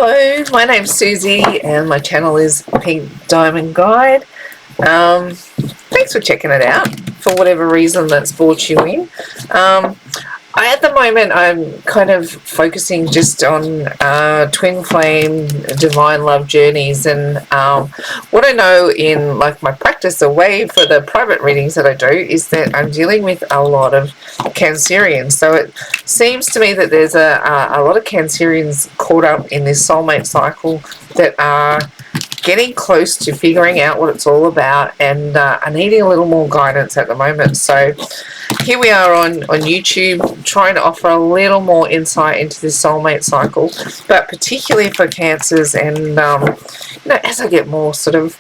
Hello, my name's Susie and my channel is Pink Diamond Guide. Thanks for checking it out for whatever reason that's brought you in. At the moment I'm kind of focusing just on twin flame divine love journeys, and what I know in like my practice away for the private readings that I do is that I'm dealing with a lot of Cancerians. So it seems to me that there's a lot of Cancerians caught up in this soulmate cycle that are getting close to figuring out what it's all about, and are needing a little more guidance at the moment. So here we are on YouTube trying to offer a little more insight into this soulmate cycle, but particularly for Cancers. And as I get more sort of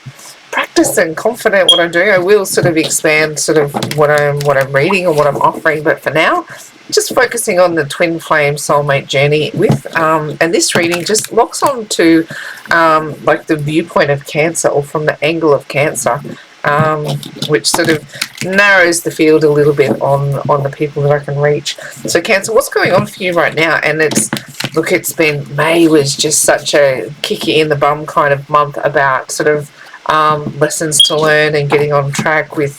practice and confident what I do, I will sort of expand sort of what I'm reading or what I'm offering. But for now, just focusing on the twin flame soulmate journey with and this reading just locks on to like the viewpoint of Cancer, or from the angle of Cancer, which sort of narrows the field a little bit on the people that I can reach. So Cancer, what's going on for you right now? And it's been, May was just such a kick you in the bum kind of month about sort of lessons to learn and getting on track with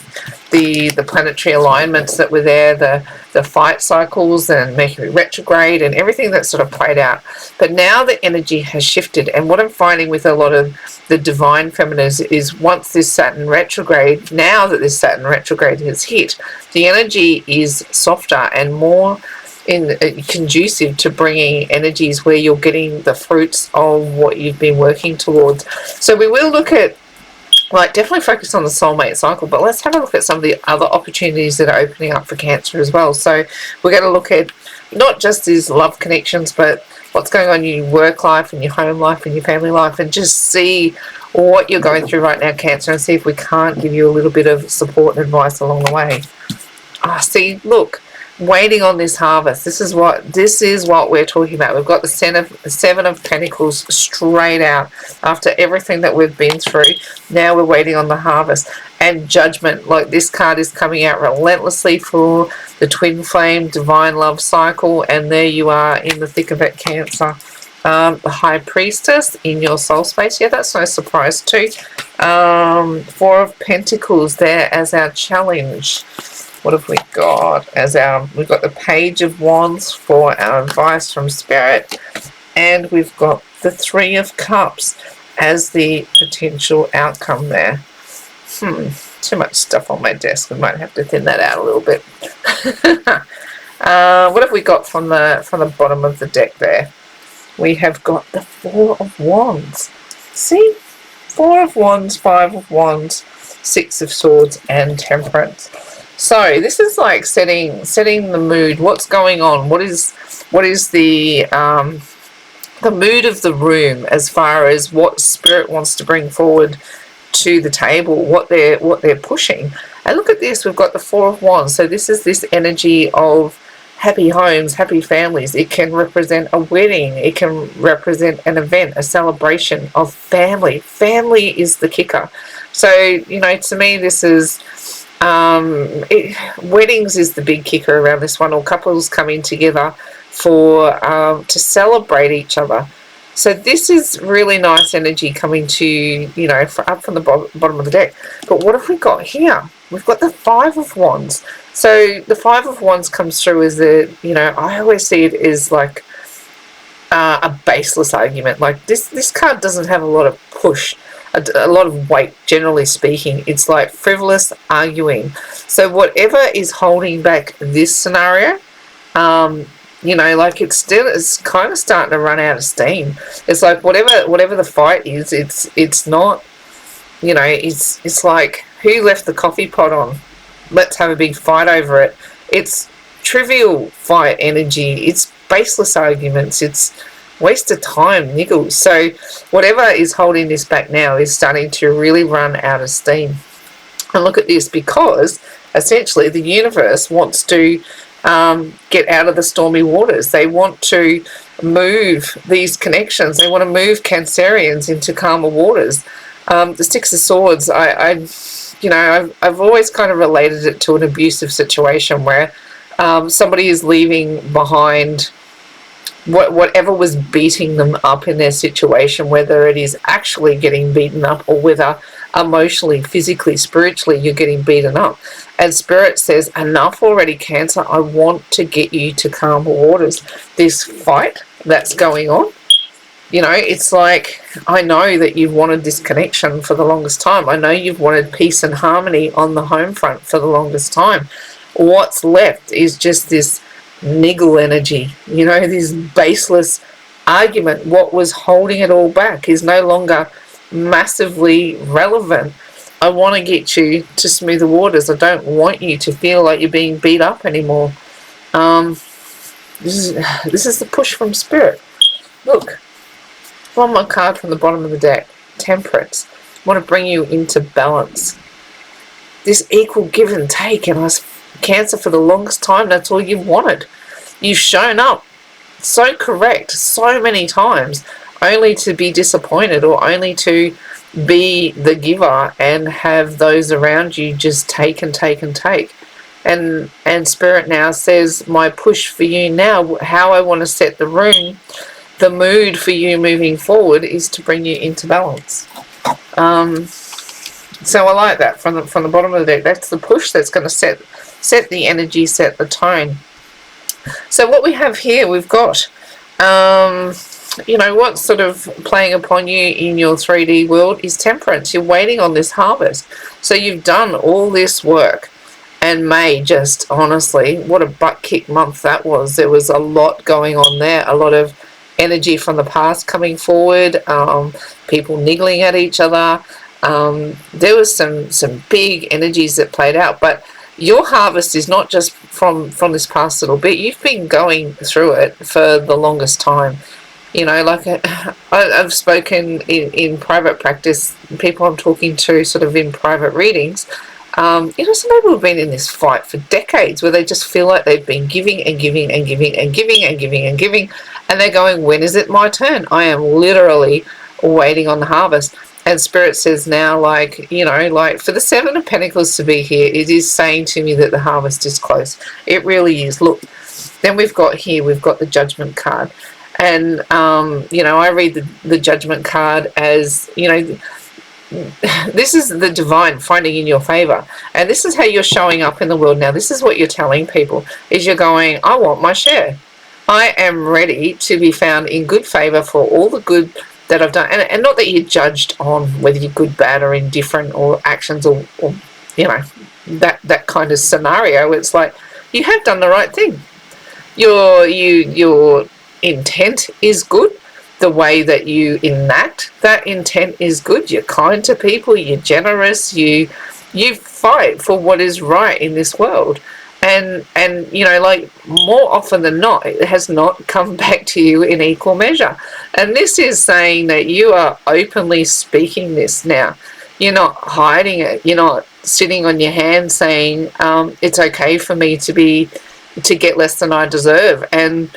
the planetary alignments that were there, the fight cycles and Mercury retrograde and everything that sort of played out. But now the energy has shifted, and what I'm finding with a lot of the divine feminines is once this Saturn retrograde, now that this Saturn retrograde has hit, the energy is softer and more conducive to bringing energies where you're getting the fruits of what you've been working towards. So we will look at, definitely focus on the soulmate cycle, but let's have a look at some of the other opportunities that are opening up for Cancer as well. So we're going to look at not just these love connections, but what's going on in your work life and your home life and your family life, and just see what you're going through right now, Cancer, and see if we can't give you a little bit of support and advice along the way. See, look, waiting on this harvest. This is what we're talking about. We've got the Seven of Pentacles straight out after everything that we've been through. Now we're waiting on the harvest and Judgment. Like, this card is coming out relentlessly for the twin flame divine love cycle, and there you are in the thick of it, Cancer. The High Priestess in your soul space. Yeah, that's no surprise too. Four of Pentacles there as our challenge. What have we got as we've got the Page of Wands for our advice from Spirit, and we've got the Three of Cups as the potential outcome there. Too much stuff on my desk. We might have to thin that out a little bit. What have we got from the bottom of the deck there? We have got the Four of Wands. See? Four of Wands, Five of Wands, Six of Swords, and Temperance. So this is like setting the mood. What's going on? What is the mood of the room as far as what Spirit wants to bring forward to the table, what they're pushing. And look at this, we've got the Four of Wands. So this is this energy of happy homes, happy families. It can represent a wedding. It can represent an event, a celebration of family. Family is the kicker. So, to me, this is weddings is the big kicker around this one, or couples coming together for to celebrate each other. So this is really nice energy coming to up from the bottom of the deck. But what have we got here? We've got the Five of Wands. So the Five of Wands comes through as I always see it as like a baseless argument. Like this card doesn't have a lot of push, a lot of weight, generally speaking. It's like frivolous arguing. So whatever is holding back this scenario, it's kind of starting to run out of steam. It's like whatever the fight is, it's not, it's like, who left the coffee pot on? Let's have a big fight over it. It's trivial fight energy. It's baseless arguments. It's waste of time, niggles. So whatever is holding this back now is starting to really run out of steam. And look at this, because essentially the universe wants to get out of the stormy waters. They want to move these connections. They want to move Cancerians into calmer waters. The Six of Swords, I've always kind of related it to an abusive situation where somebody is leaving behind whatever was beating them up in their situation, whether it is actually getting beaten up or whether emotionally, physically, spiritually you're getting beaten up. And Spirit says, enough already, Cancer. I want to get you to calmer waters. This fight that's going on, you know, it's like, I know that you've wanted this connection for the longest time. I know you've wanted peace and harmony on the home front for the longest time. What's left is just this niggle energy, you know, this baseless argument. What was holding it all back is no longer massively relevant. I want to get you to smoother waters. I don't want you to feel like you're being beat up anymore. This is the push from Spirit. Look, one more card from the bottom of the deck. Temperance. I want to bring you into balance. This equal give and take. And us, Cancer, for the longest time, that's all you've wanted. You've shown up so correct so many times, only to be disappointed or only to be the giver and have those around you just take and take and take. And Spirit now says, my push for you now, how I want to set the room, the mood for you moving forward, is to bring you into balance. So I like that from the bottom of the deck. That's the push that's going to set the energy, set the tone. So what we have here, we've got, you know, what's sort of playing upon you in your 3D world is temperance. You're waiting on this harvest. So you've done all this work. And May, just honestly, what a butt kick month that was. There was a lot going on there, a lot of energy from the past coming forward, people niggling at each other. There was some big energies that played out, but your harvest is not just from this past little bit. You've been going through it for the longest time. You know, like I've spoken in private practice, people I'm talking to sort of in private readings, you know, some people have been in this fight for decades where they just feel like they've been giving and giving and giving and giving and giving and giving, and they're going, when is it my turn? I am literally waiting on the harvest. And Spirit says now, like, you know, like for the Seven of Pentacles to be here, it is saying to me that the harvest is close. It really is. Look, then we've got the Judgment card. And, you know, I read the Judgment card as, you know, this is the divine finding in your favor. And this is how you're showing up in the world now. This is what you're telling people, is you're going, I want my share. I am ready to be found in good favor for all the good that I've done, and not that you're judged on whether you're good, bad, or indifferent, or actions, or you know, that kind of scenario. It's like you have done the right thing. Your intent is good. The way that you enact that intent is good. You're kind to people. You're generous. You fight for what is right in this world. And you know, like, more often than not, it has not come back to you in equal measure. And this is saying that you are openly speaking this now. You're not hiding it. You're not sitting on your hands saying, it's okay for me to get less than I deserve. And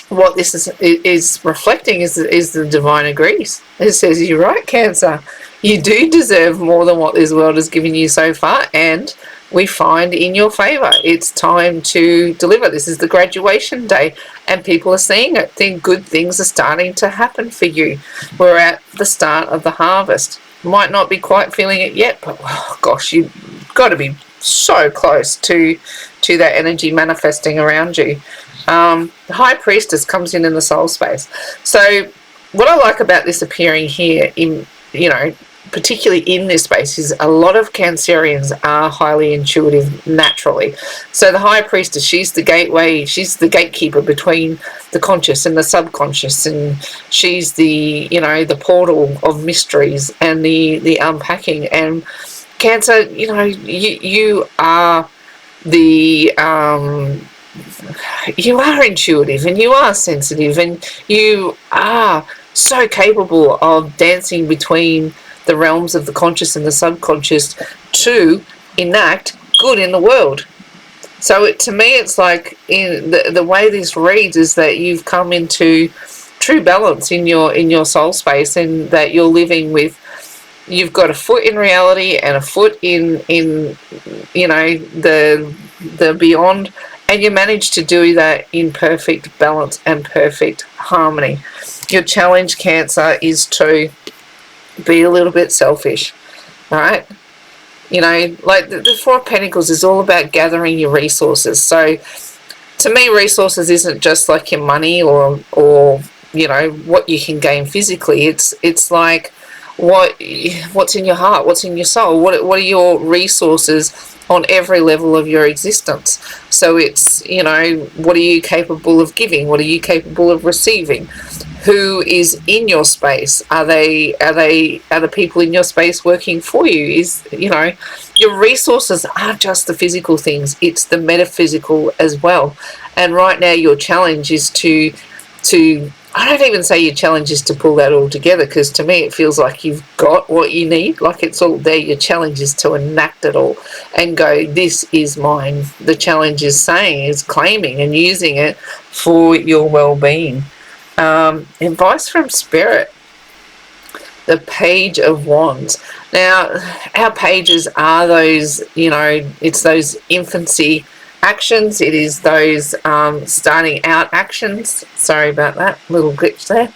what this is reflecting is the divine agrees. It says, you're right, Cancer. You do deserve more than what this world has given you so far, and we find in your favor. It's time to deliver. This is the graduation day, and people are seeing it. Good things are starting to happen for you. We're at the start of the harvest. Might not be quite feeling it yet, but oh gosh, you've got to be so close to that energy manifesting around you. The High Priestess comes in the soul space. So what I like about this appearing here, in, you know, particularly in this space, is a lot of Cancerians are highly intuitive naturally. So the High Priestess, she's the gateway, she's the gatekeeper between the conscious and the subconscious, and she's the, you know, the portal of mysteries and the unpacking. And Cancer, you know, you are the you are intuitive, and you are sensitive, and you are so capable of dancing between the realms of the conscious and the subconscious to enact good in the world. So to me, it's like, in the way this reads is that you've come into true balance in your soul space, and that you're living with, you've got a foot in reality and a foot in you know, the beyond, And you manage to do that in perfect balance and perfect harmony. Your challenge, Cancer, is to be a little bit selfish, all right? You know, like the Four of Pentacles is all about gathering your resources. So to me, resources isn't just like your money or you know, what you can gain physically. It's like what's in your heart, what's in your soul, what are your resources on every level of your existence. So it's, you know, what are you capable of giving, what are you capable of receiving, who is in your space, are the people in your space working for you? Is, you know, your resources aren't just the physical things, it's the metaphysical as well. And right now your challenge is to I don't even say your challenge is to pull that all together, because to me it feels like you've got what you need, like it's all there. Your challenge is to enact it all and go, this is mine. The challenge is saying, is claiming and using it for your well-being. Advice from Spirit. The Page of Wands. Now, our pages are those, you know, it's those infancy actions. It is those starting out actions. Sorry about that little glitch there.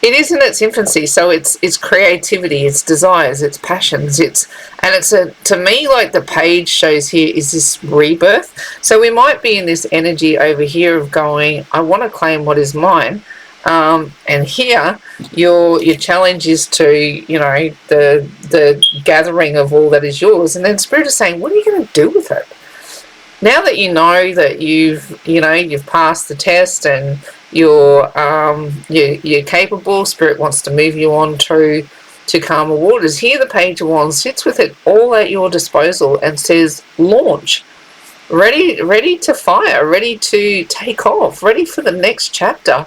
It is in its infancy, so it's creativity, it's desires, it's passions, to me, like the page shows here, is this rebirth. So we might be in this energy over here of going, I want to claim what is mine. And here your challenge is to, you know, the gathering of all that is yours, and then Spirit is saying, what are you going to do with it? Now that you know that you've passed the test and you're capable, Spirit wants to move you on to calmer waters. Here the Page of Wands sits with it all at your disposal and says, launch. Ready to fire, ready to take off, ready for the next chapter.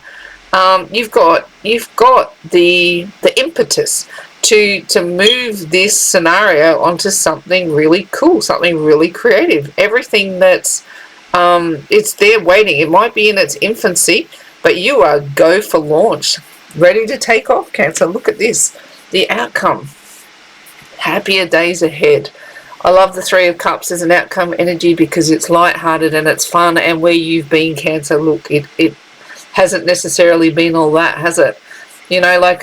You've got the impetus to move this scenario onto something really cool, something really creative. Everything that's it's there waiting. It might be in its infancy, but you are go for launch, ready to take off, Cancer. Look at this, the outcome. Happier days ahead. I love the Three of Cups as an outcome energy because it's lighthearted and it's fun. And where you've been, Cancer, look, it hasn't necessarily been all that, has it? You know, like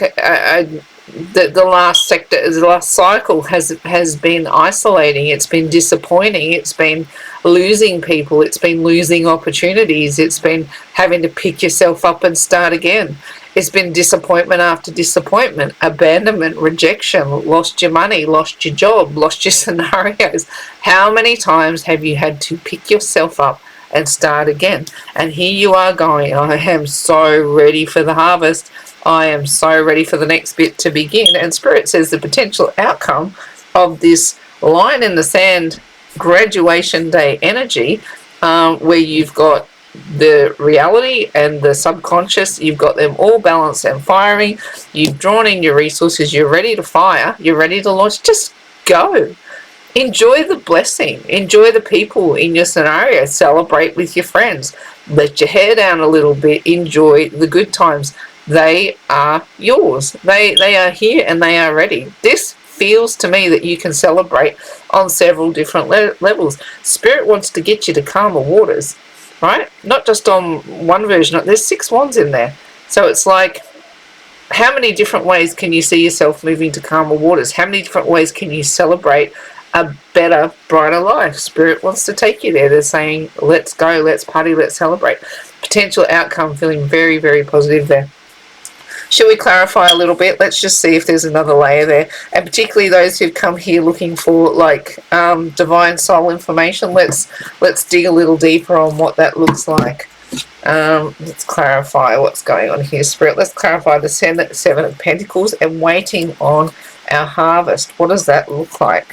the last sector, the last cycle has been isolating. It's been disappointing. It's been losing people. It's been losing opportunities. It's been having to pick yourself up and start again. It's been disappointment after disappointment, abandonment, rejection, lost your money, lost your job, lost your scenarios. How many times have you had to pick yourself up and start again? And here you are going, I am so ready for the harvest. I am so ready for the next bit to begin. And Spirit says the potential outcome of this line in the sand graduation day energy, where you've got the reality and the subconscious, you've got them all balanced and firing. You've drawn in your resources. You're ready to fire. You're ready to launch. Just go. Enjoy the blessing. Enjoy the people in your scenario. Celebrate with your friends. Let your hair down a little bit. Enjoy the good times. They are yours. They are here and they are ready. This feels to me that you can celebrate on several different levels. Spirit wants to get you to calmer waters, right? Not just on one version. There's 6 wands in there. So it's like, how many different ways can you see yourself moving to calmer waters? How many different ways can you celebrate a better, brighter life? Spirit wants to take you there. They're saying, let's go, let's party, let's celebrate. Potential outcome feeling very, very positive there. Should we clarify a little bit? Let's just see if there's another layer there. And particularly those who've come here looking for like divine soul information, let's dig a little deeper on what that looks like. Let's clarify what's going on here, Spirit. Let's clarify the Seven of Pentacles and waiting on our harvest. What does that look like?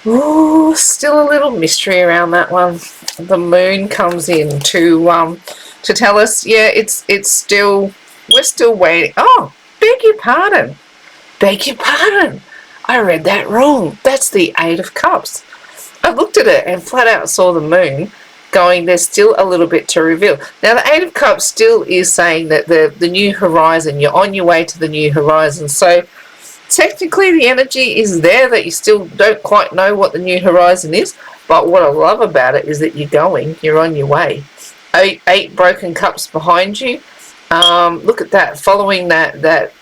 Oh, still a little mystery around that one. The moon comes in to tell us, yeah, it's still, we're still waiting. Oh, beg your pardon. Beg your pardon. I read that wrong. That's the Eight of Cups. I looked at it and flat out saw the moon going, there's still a little bit to reveal. Now, the Eight of Cups still is saying that the new horizon, you're on your way to the new horizon. So technically the energy is there that you still don't quite know what the new horizon is, but what I love about it is that you're on your way. Eight broken cups behind you. Look at that, following that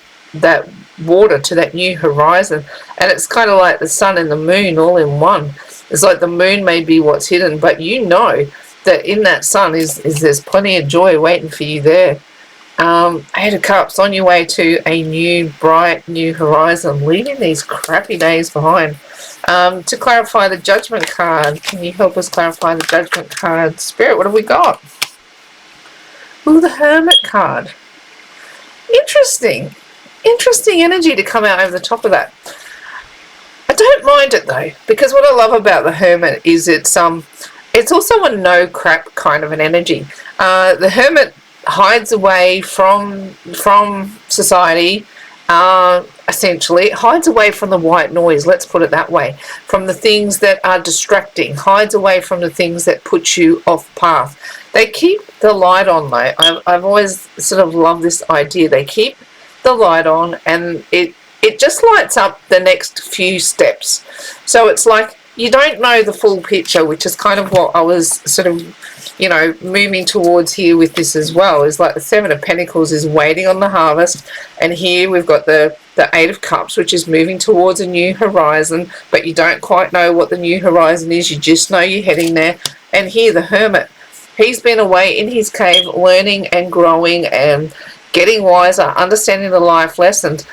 water to that new horizon, and it's kind of like the sun and the moon all in one. It's like the moon may be what's hidden, but you know that in that sun is there's plenty of joy waiting for you there. Eight of Cups, on your way to a new, bright, new horizon, leaving these crappy days behind. To clarify the Judgment card, can you help us clarify the Judgment card? Spirit, what have we got? Ooh, the Hermit card. Interesting. Interesting energy to come out over the top of that. I don't mind it though, because what I love about the Hermit is it's also a no crap kind of an energy. The Hermit hides away from society. Essentially, it hides away from the white noise, let's put it that way, from the things that are distracting, hides away from the things that put you off path. They keep the light on though. I've always sort of loved this idea. They keep the light on, and it just lights up the next few steps. So it's like you don't know the full picture, which is kind of what I was sort of, you know, moving towards here with this as well. Is like the Seven of Pentacles is waiting on the harvest, and here we've got the Eight of Cups, which is moving towards a new horizon, but you don't quite know what the new horizon is. You just know you're heading there. And here the Hermit, he's been away in his cave learning and growing and getting wiser, understanding the life lessons,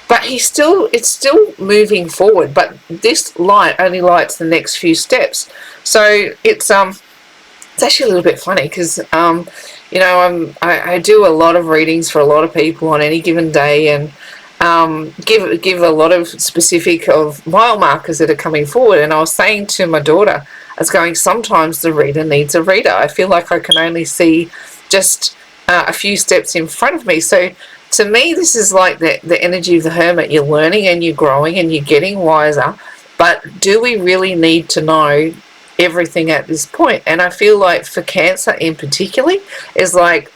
but it's still moving forward, but this light only lights the next few steps. So it's actually a little bit funny because you know, I do a lot of readings for a lot of people on any given day, and give a lot of specific of mile markers that are coming forward. And I was saying to my daughter, I was going, sometimes the reader needs a reader. I feel like I can only see just a few steps in front of me. So to me, this is like the energy of the Hermit. You're learning and you're growing and you're getting wiser, but do we really need to know everything at this point? And I feel like for Cancer in particular, is like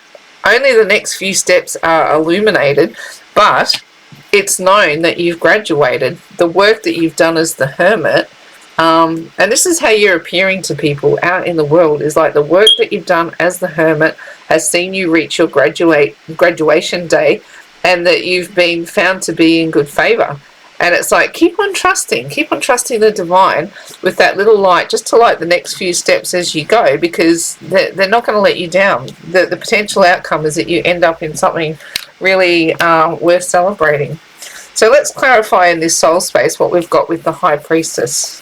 only the next few steps are illuminated, but it's known that you've graduated. The work that you've done as the Hermit, and this is how you're appearing to people out in the world, is like the work that you've done as the Hermit has seen you reach your graduation day, and that you've been found to be in good favor. And it's like, keep on trusting the divine with that little light, just to light the next few steps as you go, because they're not going to let you down. The potential outcome is that you end up in something really worth celebrating. So let's clarify in this soul space what we've got with the High Priestess.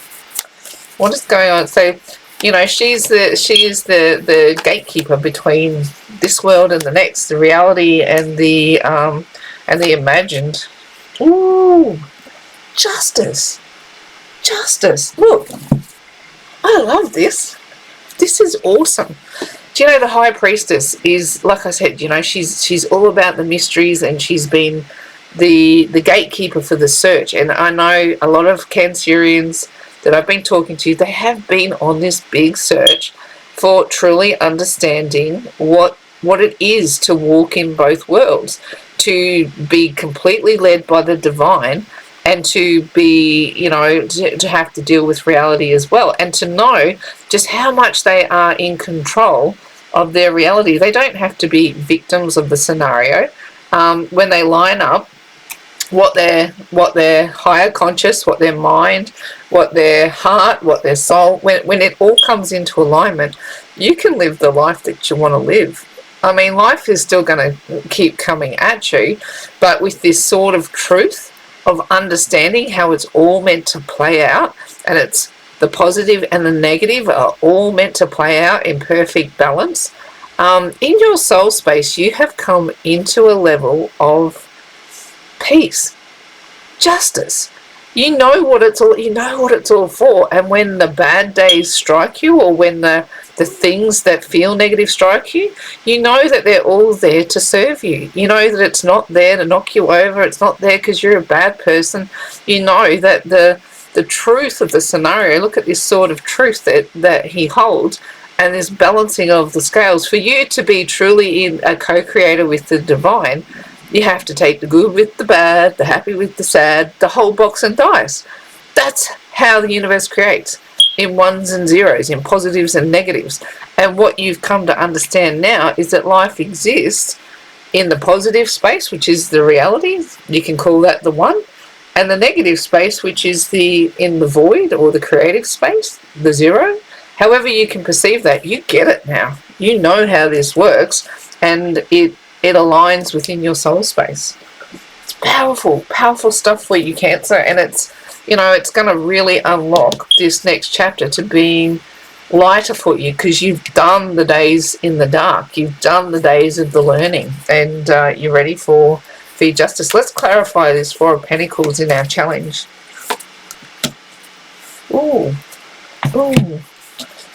What is going on? So, you know, she is the gatekeeper between this world and the next, the reality and the imagined. Ooh, justice. Look, I love this. This is awesome. Do you know the High Priestess is, like I said, you know, she's all about the mysteries, and she's been the gatekeeper for the search. And I know a lot of Cancerians that I've been talking to, they have been on this big search for truly understanding what it is to walk in both worlds, to be completely led by the divine, and to be, you know, to have to deal with reality as well, and to know just how much they are in control of their reality. They don't have to be victims of the scenario. When they line up what their higher conscious, what their mind, what their heart, what their soul, when it all comes into alignment, you can live the life that you want to live. I mean, life is still going to keep coming at you, but with this sort of truth of understanding how it's all meant to play out, and it's the positive and the negative are all meant to play out in perfect balance. In your soul space, you have come into a level of peace, justice. You know what it's all for. And when the bad days strike you, or when the things that feel negative strike you, you know that they're all there to serve you. You know that it's not there to knock you over. It's not there because you're a bad person. You know that the truth of the scenario, look at this sort of truth that he holds, and this balancing of the scales, for you to be truly in a co-creator with the divine, You have to take the good with the bad, the happy with the sad, the whole box and dice. That's how the universe creates, in ones and zeros, in positives and negatives. And what you've come to understand now is that life exists in the positive space, which is the reality. You can call that the one. And the negative space, which is in the void, or the creative space, the zero. However you can perceive that, you get it now. You know how this works, and it aligns within your soul space. It's powerful, powerful stuff for you, Cancer, and it's going to really unlock this next chapter to being lighter for you, because you've done the days in the dark. You've done the days of the learning, and you're ready for justice. Let's clarify this Four of Pentacles in our challenge. Ooh.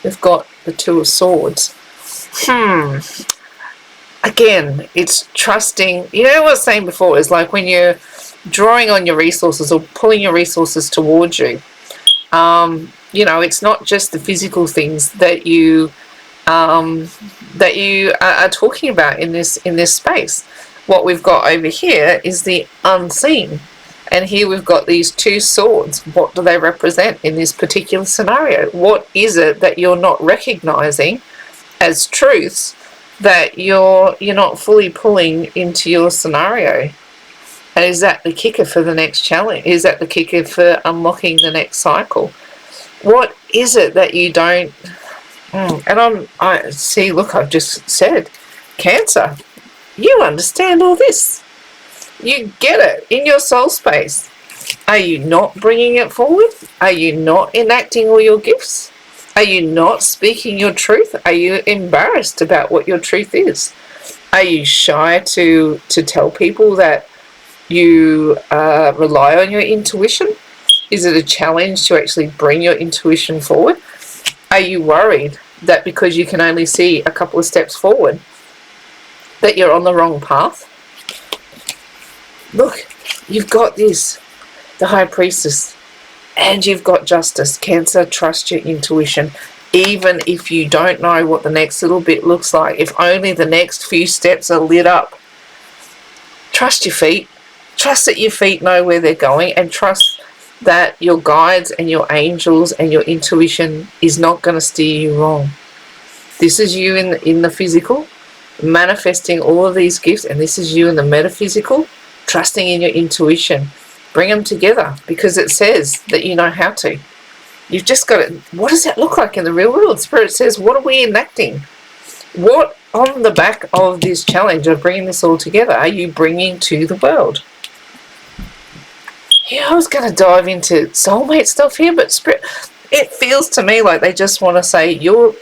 We've got the Two of Swords. Again, it's trusting. You know what I was saying before, is like when you're drawing on your resources or pulling your resources towards you. It's not just the physical things that you are talking about in this space. What we've got over here is the unseen. And here we've got these two swords. What do they represent in this particular scenario? What is it that you're not recognizing as truths that you're not fully pulling into your scenario? And is that the kicker for the next challenge? Is that the kicker for unlocking the next cycle? What is it that you don't... And I see, look, I've just said, Cancer, you understand all this. You get it in your soul space. Are you not bringing it forward? Are you not enacting all your gifts? Are you not speaking your truth? Are you embarrassed about what your truth is? Are you shy to tell people that you rely on your intuition? Is it a challenge to actually bring your intuition forward? Are you worried that because you can only see a couple of steps forward, that you're on the wrong path? Look, you've got this, the High Priestess, and you've got Justice. Cancer, trust your intuition. Even if you don't know what the next little bit looks like, if only the next few steps are lit up, trust your feet. Trust that your feet know where they're going, and trust that your guides and your angels and your intuition is not going to steer you wrong. This is you in the physical, manifesting all of these gifts, and this is you in the metaphysical, trusting in your intuition. Bring them together, because it says that you know how to. You've just got to... What does that look like in the real world? Spirit says, what are we enacting? What, on the back of this challenge of bringing this all together, are you bringing to the world? Yeah, I was going to dive into soulmate stuff here, but Spirit, it feels to me like they just want to say, you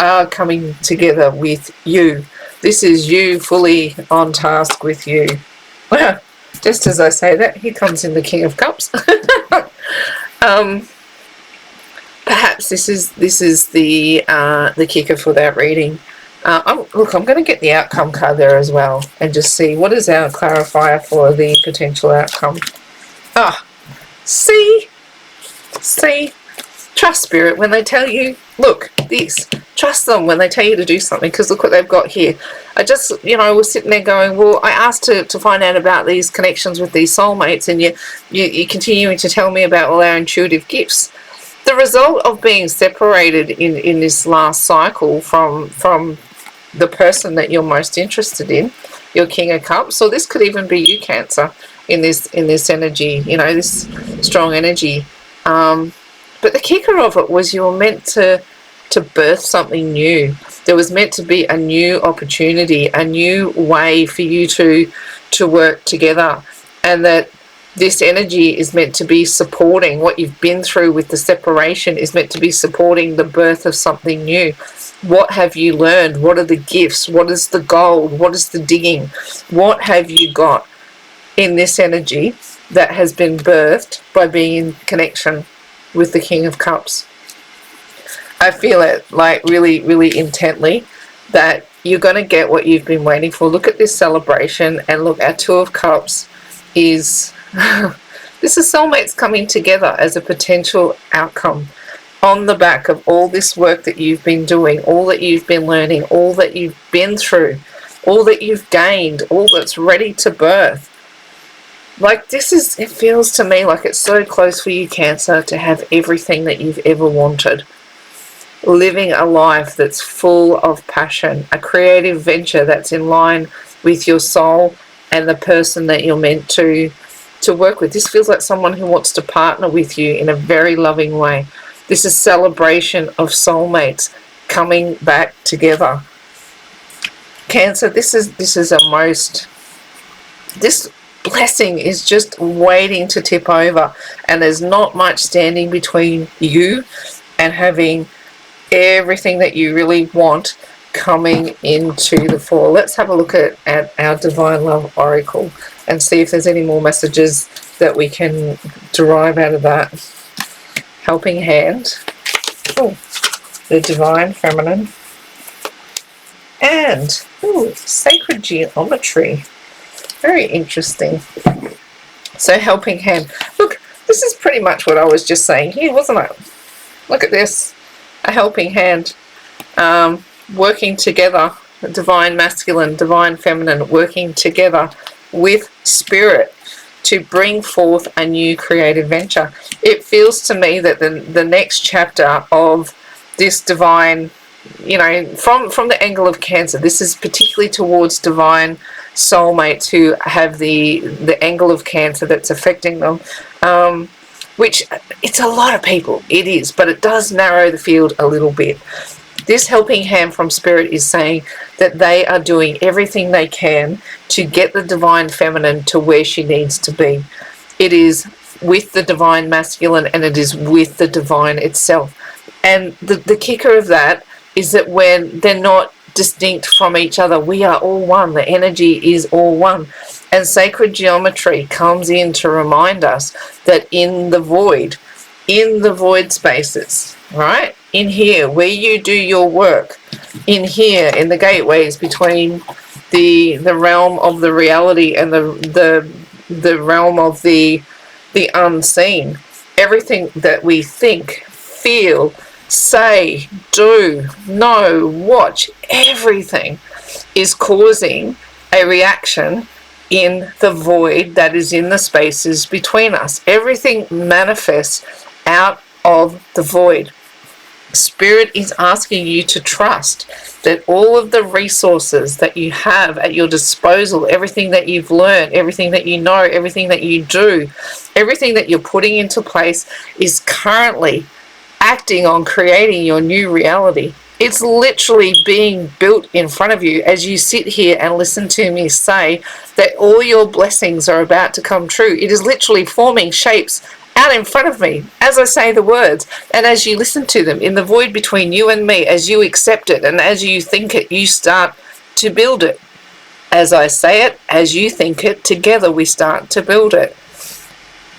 are coming together with you. This is you fully on task with you. Just as I say that, here comes in the King of Cups. Perhaps this is the kicker for that reading. Look, I'm going to get the outcome card there as well, and just see what is our clarifier for the potential outcome. See, trust Spirit when they tell you, look, this. Trust them when they tell you to do something, because look what they've got here. I just, was sitting there going, well, I asked to find out about these connections with these soulmates, and you're continuing to tell me about all our intuitive gifts. The result of being separated in this last cycle from the person that you're most interested in, your King of Cups, so this could even be you, Cancer, in this energy, this strong energy. But the kicker of it was you were meant to birth something new. There was meant to be a new opportunity, a new way for you to work together, and that this energy is meant to be supporting what you've been through with the separation, is meant to be supporting the birth of something new. What have you learned? What are the gifts? What is the gold? What is the digging? What have you got in this energy that has been birthed by being in connection with the King of Cups? I feel it like really, really intently that you're going to get what you've been waiting for. Look at this celebration, and look, our Two of Cups is this is soulmates coming together as a potential outcome on the back of all this work that you've been doing, all that you've been learning, all that you've been through. all that you've gained, all that's ready to birth. Like it feels to me like it's so close for you, Cancer, to have everything that you've ever wanted. Living a life that's full of passion, a creative venture that's in line with your soul and the person that you're meant to work with. This feels like someone who wants to partner with you in a very loving way. This is celebration of soulmates coming back together. Cancer, this blessing is just waiting to tip over, and there's not much standing between you and having everything that you really want coming into the fore. Let's have a look at our Divine Love Oracle and see if there's any more messages that we can derive out of that. Helping Hand, the Divine Feminine, and Sacred Geometry. Very interesting. So Helping Hand. Look, this is pretty much what I was just saying here, wasn't it? Look at this. A helping hand. Working together. Divine Masculine, Divine Feminine, working together with Spirit to bring forth a new creative venture. It feels to me that the next chapter of this divine, from the angle of Cancer, this is particularly towards divine soulmates who have the angle of Cancer that's affecting them, which it's a lot of people, it is, but it does narrow the field a little bit. This helping hand from Spirit is saying that they are doing everything they can to get the Divine Feminine to where she needs to be. It is with the Divine Masculine, and it is with the Divine itself. And the kicker of that is that when they're not distinct from each other, we are all one. The energy is all one. And Sacred Geometry comes in to remind us that in the void spaces, right? In here, where you do your work, in here, in the gateways between the realm of the reality and the realm of the unseen, everything that we think, feel, say, do, know, watch, everything is causing a reaction in the void that is in the spaces between us. Everything manifests out of the void. Spirit is asking you to trust that all of the resources that you have at your disposal, everything that you've learned, everything that you know, everything that you do, everything that you're putting into place is currently acting on creating your new reality. It's literally being built in front of you as you sit here and listen to me say that all your blessings are about to come true. It is literally forming shapes out in front of me as I say the words, and as you listen to them in the void between you and me, as you accept it and as you think it, you start to build it. As I say it, as you think it, together we start to build it.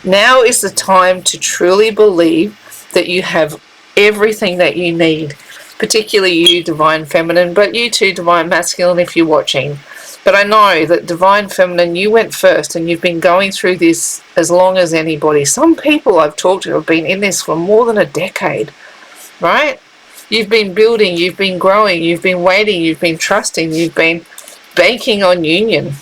Now is the time to truly believe that you have everything that you need, particularly you, Divine Feminine, but you too, Divine Masculine, if you're watching. But I know that Divine Feminine, you went first, and you've been going through this as long as anybody. Some people I've talked to have been in this for more than a decade, right? You've been building, you've been growing, you've been waiting, you've been trusting, you've been banking on union.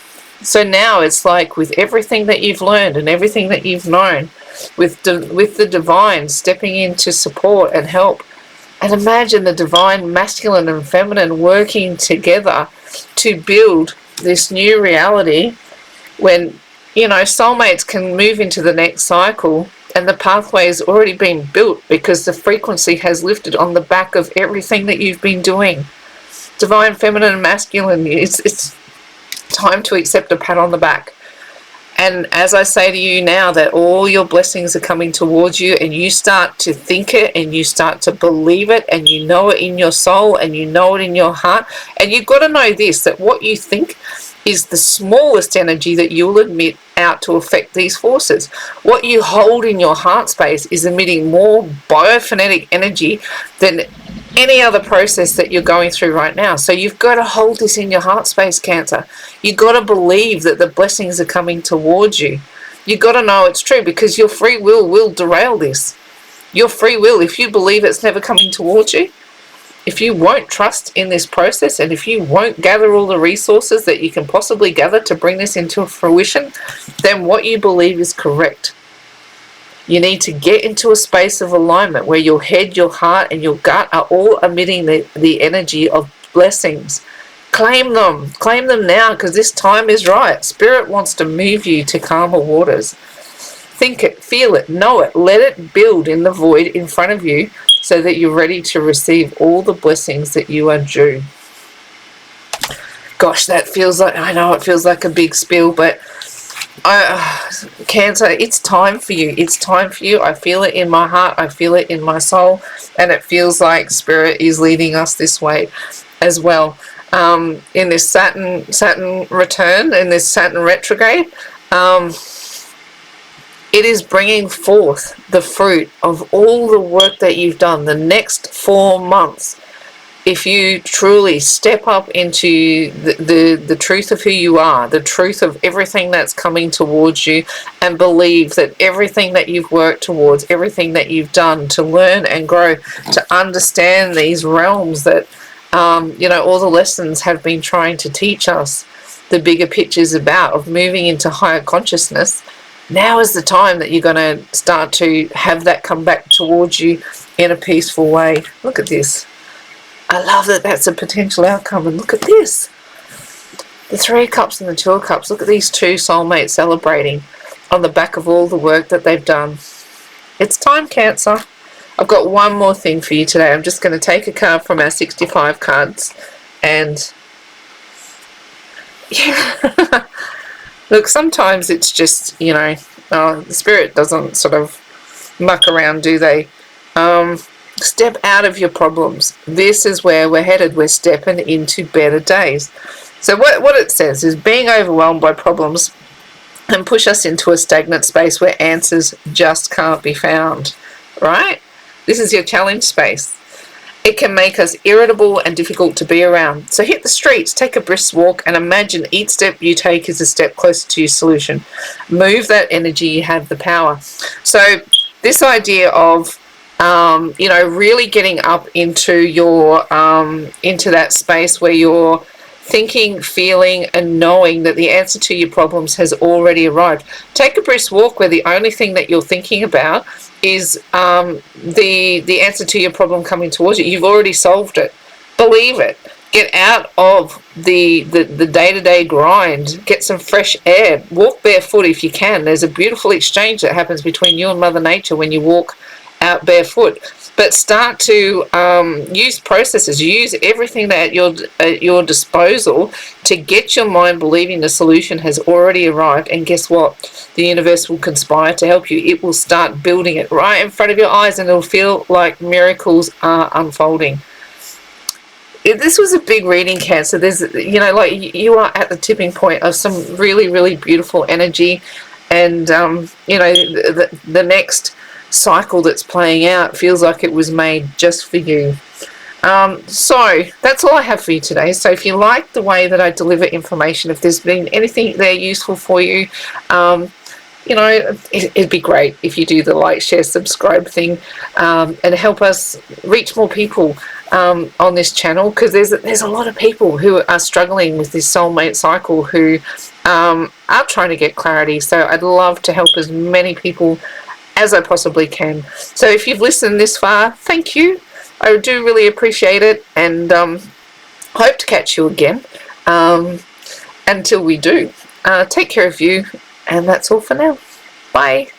So now it's like with everything that you've learned and everything that you've known, with the Divine stepping in to support and help. And imagine the Divine Masculine and Feminine working together to build this new reality when, soulmates can move into the next cycle and the pathway has already been built because the frequency has lifted on the back of everything that you've been doing. Divine Feminine and Masculine, it's time to accept a pat on the back. And as I say to you now that all your blessings are coming towards you, and you start to think it and you start to believe it and you know it in your soul and you know it in your heart. And you've got to know this, that what you think is the smallest energy that you'll emit out to affect these forces. What you hold in your heart space is emitting more biophonetic energy than any other process that you're going through right now. So you've got to hold this in your heart space, Cancer. You've got to believe that the blessings are coming towards you. You've got to know it's true, because your free will derail this. Your free will, if you believe it's never coming towards you, if you won't trust in this process, and if you won't gather all the resources that you can possibly gather to bring this into fruition, then what you believe is correct. You need to get into a space of alignment where your head, your heart, and your gut are all emitting the energy of blessings. Claim them. Claim them now, because this time is right. Spirit wants to move you to calmer waters. Think it, feel it, know it. Let it build in the void in front of you so that you're ready to receive all the blessings that you are due. Gosh, that feels like, I know it feels like a big spiel, but Cancer, it's time for you. It's time for you. I feel it in my heart. I feel it in my soul. And it feels like Spirit is leading us this way as well. In this Saturn return, in this Saturn retrograde, it is bringing forth the fruit of all the work that you've done the next 4 months. If you truly step up into the truth of who you are, the truth of everything that's coming towards you, and believe that everything that you've worked towards, everything that you've done to learn and grow, to understand these realms that, all the lessons have been trying to teach us, the bigger pictures about, of moving into higher consciousness, now is the time that you're going to start to have that come back towards you in a peaceful way. Look at this. I love that that's a potential outcome. And look at this. The 3 of Cups and the 2 of Cups. Look at these 2 soulmates celebrating on the back of all the work that they've done. It's time, Cancer. I've got one more thing for you today. I'm just going to take a card from our 65 cards. And yeah. Look, sometimes it's just, the Spirit doesn't sort of muck around, do they? Step out of your problems. This is where we're headed. We're stepping into better days. So what it says is being overwhelmed by problems and push us into a stagnant space where answers just can't be found, right? This is your challenge space. It can make us irritable and difficult to be around. So hit the streets, take a brisk walk, and imagine each step you take is a step closer to your solution. Move that energy. You have the power. So this idea of really getting up into your into that space where you're thinking, feeling, and knowing that the answer to your problems has already arrived. Take a brisk walk where the only thing that you're thinking about is the answer to your problem coming towards you. You've already solved it. Believe it. Get out of the day-to-day grind. Get some fresh air. Walk barefoot if you can. There's a beautiful exchange that happens between you and Mother Nature when you walk out barefoot. But start to use processes, use everything that at your disposal to get your mind believing the solution has already arrived. And guess what? The universe will conspire to help you. It will start building it right in front of your eyes, and it'll feel like miracles are unfolding. This was a big reading, Cancer. There's, you are at the tipping point of some really, really beautiful energy, and the next cycle that's playing out feels like it was made just for you. So that's all I have for you today. So if you like the way that I deliver information, if there's been anything there useful for you, it'd be great if you do the like, share, subscribe thing, and help us reach more people on this channel, because there's a lot of people who are struggling with this soulmate cycle, who are trying to get clarity. So I'd love to help as many people as I possibly can. So if you've listened this far, thank you. I do really appreciate it, and hope to catch you again. Until we do, take care of you, and that's all for now. Bye.